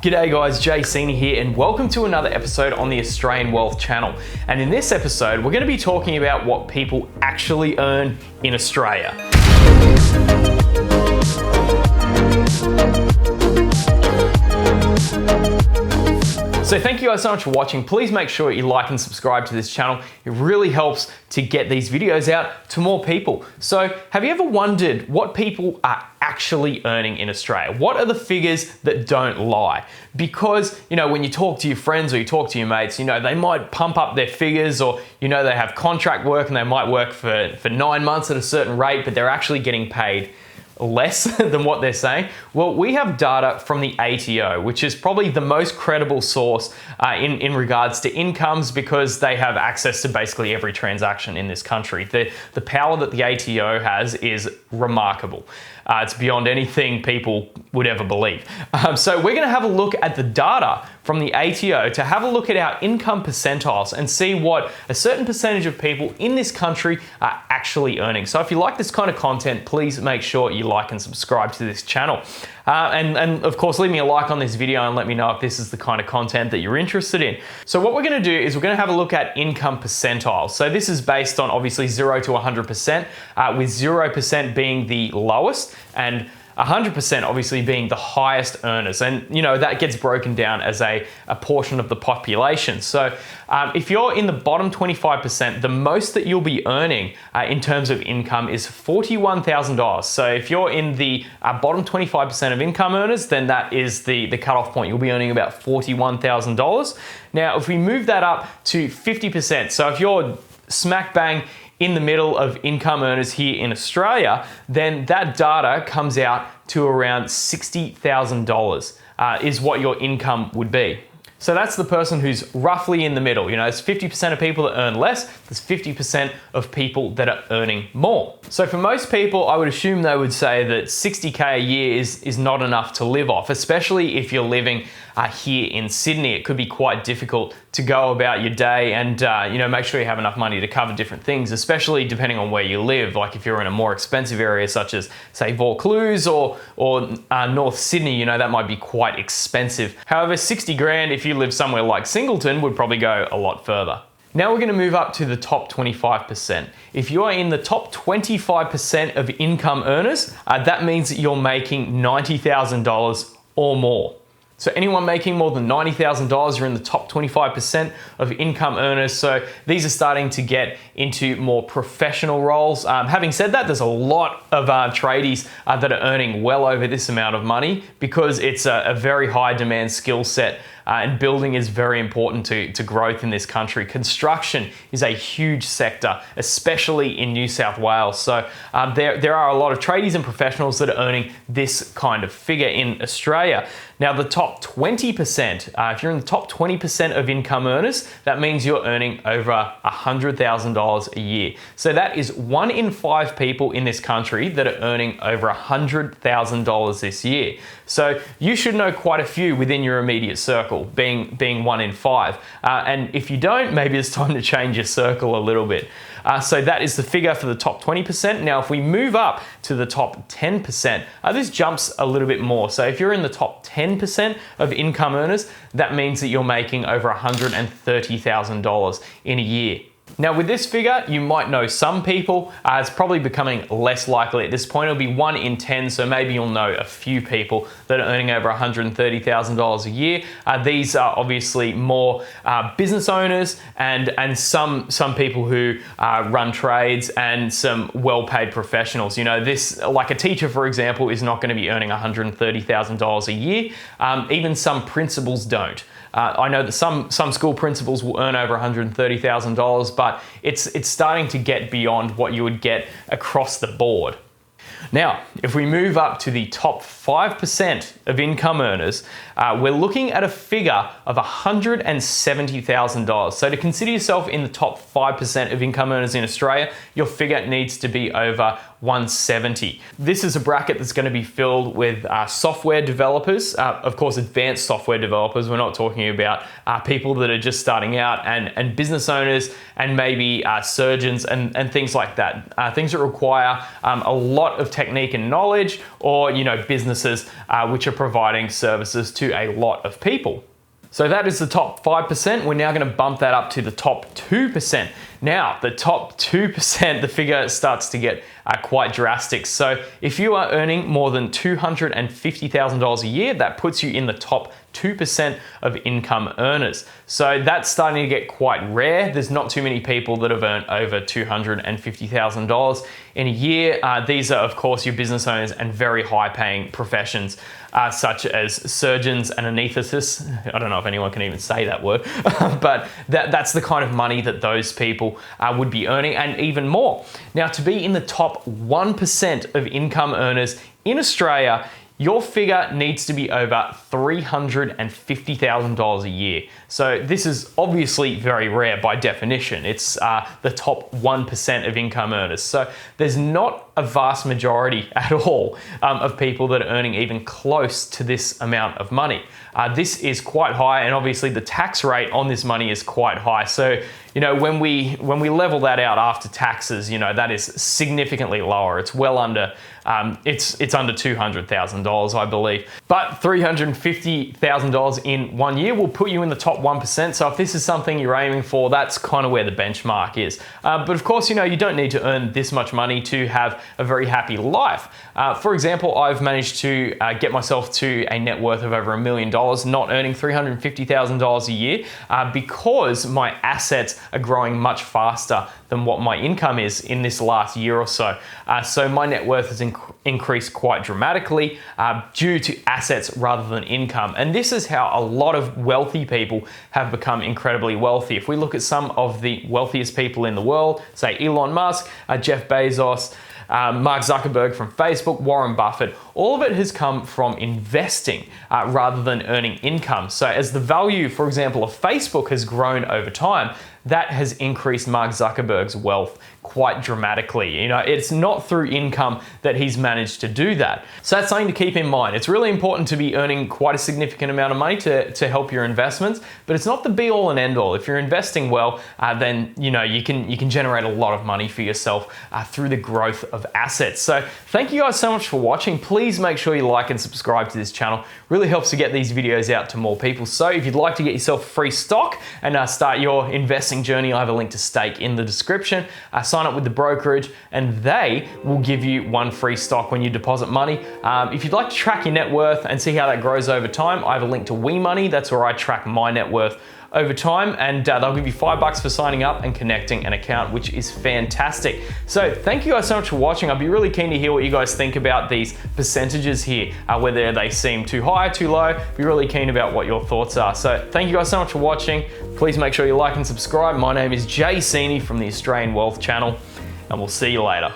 G'day guys, Seeney here and welcome to another episode on the Australian Wealth channel. And in this episode, we're going to be talking about what people actually earn in Australia. So thank you guys so much for watching. Please make sure you like and subscribe to this channel. It really helps to get these videos out to more people. So have you ever wondered what people are actually earning in Australia? What are the figures that don't lie? Because, when you talk to your friends or you talk to your mates, they might pump up their figures, or, they have contract work and they might work for 9 months at a certain rate, but they're actually getting paid less than what they're saying. Well, we have data from the ATO, which is probably the most credible source in regards to incomes, because they have access to basically every transaction in this country. The power that the ATO has is remarkable. It's beyond anything people would ever believe. So we're going to have a look at the data from the ATO to have a look at our income percentiles and see what a certain percentage of people in this country are actually earning. So if you like this kind of content, please make sure you like and subscribe to this channel. And of course, leave me a like on this video and let me know if this is the kind of content that you're interested in. So what we're going to do is we're going to have a look at income percentiles. So this is based on obviously 0 to 100%, with 0% being the lowest and 100% obviously being the highest earners. And that gets broken down as a portion of the population. So if you're in the bottom 25%, the most that you'll be earning in terms of income is $41,000. So if you're in the bottom 25% of income earners, then that is the cutoff point. You'll be earning about $41,000. Now, if we move that up to 50%, so if you're smack bang in the middle of income earners here in Australia, then that data comes out to around $60,000 is what your income would be. So that's the person who's roughly in the middle. There's 50% of people that earn less, there's 50% of people that are earning more. So for most people, I would assume they would say that 60K a year is not enough to live off, especially if you're living here in Sydney. It could be quite difficult to go about your day and make sure you have enough money to cover different things, especially depending on where you live. Like if you're in a more expensive area such as, say, Vaucluse or North Sydney, that might be quite expensive. However, 60 grand if you live somewhere like Singleton would probably go a lot further. Now we're going to move up to the top 25%. If you are in the top 25% of income earners, that means that you're making $90,000 or more. So anyone making more than $90,000 are in the top 25% of income earners. So these are starting to get into more professional roles. Having said that, there's a lot of tradies that are earning well over this amount of money, because it's a very high demand skill set. And building is very important to growth in this country. Construction is a huge sector, especially in New South Wales. So there are a lot of tradies and professionals that are earning this kind of figure in Australia. Now the top 20%, if you're in the top 20% of income earners, that means you're earning over $100,000 a year. So that is 1 in 5 people in this country that are earning over $100,000 this year. So you should know quite a few within your immediate circle, being 1 in 5. And if you don't, maybe it's time to change your circle a little bit. So that is the figure for the top 20%. Now, if we move up to the top 10%, this jumps a little bit more. So if you're in the top 10% of income earners, that means that you're making over $130,000 in a year. Now with this figure, you might know some people. It's probably becoming less likely at this point. It'll be 1 in 10, so maybe you'll know a few people that are earning over $130,000 a year. These are obviously more business owners and some people who run trades and some well-paid professionals. This, like a teacher, for example, is not going to be earning $130,000 a year. Even some principals don't. I know that some school principals will earn over $130,000, but it's starting to get beyond what you would get across the board. Now, if we move up to the top 5% of income earners, we're looking at a figure of $170,000. So to consider yourself in the top 5% of income earners in Australia, your figure needs to be over 170. This is a bracket that's going to be filled with software developers, of course, advanced software developers. We're not talking about people that are just starting out, and business owners, and maybe surgeons and things like that. Things that require a lot of technique and knowledge, or businesses which are providing services to a lot of people. So that is the top 5%. We're now going to bump that up to the top 2%. Now, the top 2%, the figure starts to get quite drastic. So if you are earning more than $250,000 a year, that puts you in the top 2% of income earners. So that's starting to get quite rare. There's not too many people that have earned over $250,000 in a year. These are, of course, your business owners and very high paying professions, such as surgeons and anesthetists. I don't know if anyone can even say that word, but that's the kind of money that those people would be earning, and even more. Now, to be in the top 1% of income earners in Australia, your figure needs to be over $350,000 a year. So this is obviously very rare by definition. It's the top 1% of income earners. So there's not a vast majority at all of people that are earning even close to this amount of money. This is quite high, and obviously the tax rate on this money is quite high. So when we level that out after taxes, that is significantly lower. It's well under it's under $200,000, I believe. But $350,000 in 1 year will put you in the top 1%. So if this is something you're aiming for, that's kind of where the benchmark is. But of course, you don't need to earn this much money to have a very happy life. For example, I've managed to get myself to a net worth of over $1 million, not earning $350,000 a year, because my assets are growing much faster than what my income is in this last year or so. So my net worth has increased quite dramatically due to assets rather than income. And this is how a lot of wealthy people have become incredibly wealthy. If we look at some of the wealthiest people in the world, say Elon Musk, Jeff Bezos, Mark Zuckerberg from Facebook, Warren Buffett, all of it has come from investing rather than earning income. So as the value, for example, of Facebook has grown over time, that has increased Mark Zuckerberg's wealth quite dramatically. It's not through income that he's managed to do that. So that's something to keep in mind. It's really important to be earning quite a significant amount of money to help your investments, but it's not the be all and end all. If you're investing well, then you can generate a lot of money for yourself through the growth of assets. So thank you guys so much for watching. Please make sure you like and subscribe to this channel. Really helps to get these videos out to more people. So if you'd like to get yourself free stock and start your investing journey, I have a link to Stake in the description. Sign up with the brokerage and they will give you one free stock when you deposit money. If you'd like to track your net worth and see how that grows over time, I have a link to WeMoney. That's where I track my net worth over time, and they'll give you $5 for signing up and connecting an account, which is fantastic. So thank you guys so much for watching. I'd be really keen to hear what you guys think about these percentages here, whether they seem too high, too low. Be really keen about what your thoughts are. So thank you guys so much for watching. Please make sure you like and subscribe. My name is Seeney from the Australian Wealth Channel, and we'll see you later.